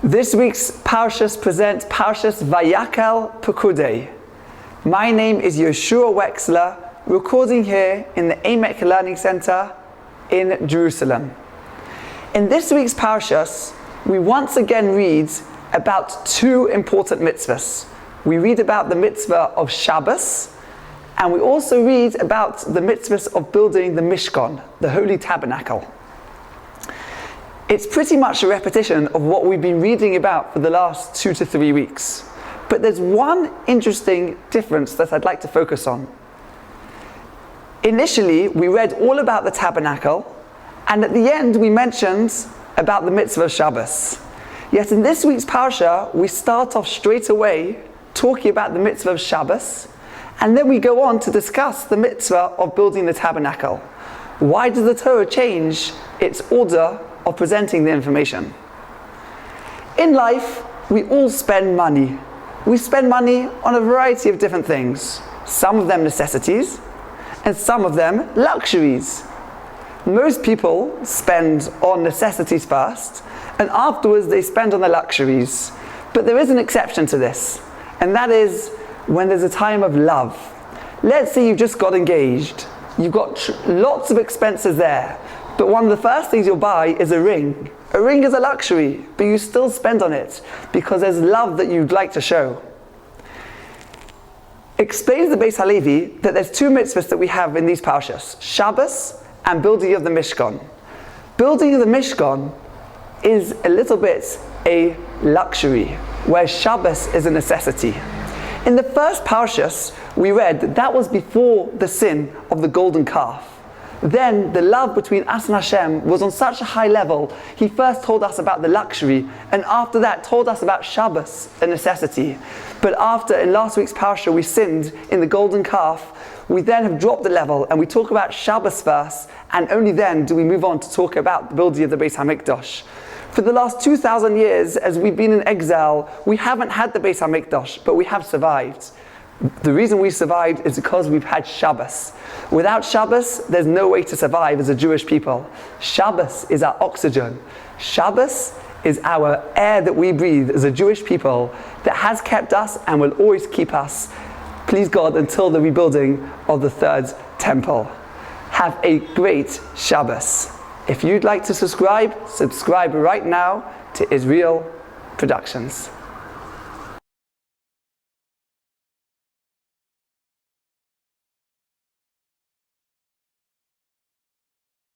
This week's parsha presents Parshas Va'yakhel and Pekudi. My name is Yeshohua Wexler, recording here in the Engel Learning Center in Jerusalem. In this week's parsha, we once again read about two important mitzvahs. We read about the mitzvah of Shabbos, and we also read about the mitzvahs of building the Mishkan, the Holy Tabernacle. It's pretty much a repetition of what we've been reading about for the last 2 to 3 weeks. But there's one interesting difference that I'd like to focus on. Initially, we read all about the tabernacle, and at the end we mentioned about the mitzvah of Shabbos. Yet in this week's parsha, we start off straight away talking about the mitzvah of Shabbos, and then we go on to discuss the mitzvah of building the tabernacle. Why does the Torah change its order of presenting the information? In life, we all spend money. We spend money on a variety of different things. Some of them necessities, and some of them luxuries. Most people spend on necessities first, and afterwards they spend on the luxuries. But there is an exception to this, and that is when there's a time of love. Let's say you've just got engaged. You've got lots of expenses there, but one of the first things you'll buy is a ring. A ring is a luxury, but you still spend on it because there's love that you'd like to show. Explains the Beis Halevi that there's two mitzvahs that we have in these parshas, Shabbos and building of the Mishkan. Building of the Mishkan is a little bit a luxury, where Shabbos is a necessity. In the first parshas, we read that was before the sin of the golden calf. Then the love between us and Hashem was on such a high level, he first told us about the luxury, and after that told us about Shabbos, a necessity. But after, in last week's parsha, we sinned in the golden calf, we then have dropped the level, and we talk about Shabbos first, and only then do we move on to talk about the building of the Beis HaMikdash. For the last 2,000 years, as we've been in exile, we haven't had the Beis HaMikdash, but we have survived. The reason we survived is because we've had Shabbos. Without Shabbos, there's no way to survive as a Jewish people. Shabbos is our oxygen. Shabbos is our air that we breathe as a Jewish people that has kept us and will always keep us, please God, until the rebuilding of the third temple. Have a great Shabbos. If you'd like to subscribe right now to Israel Productions.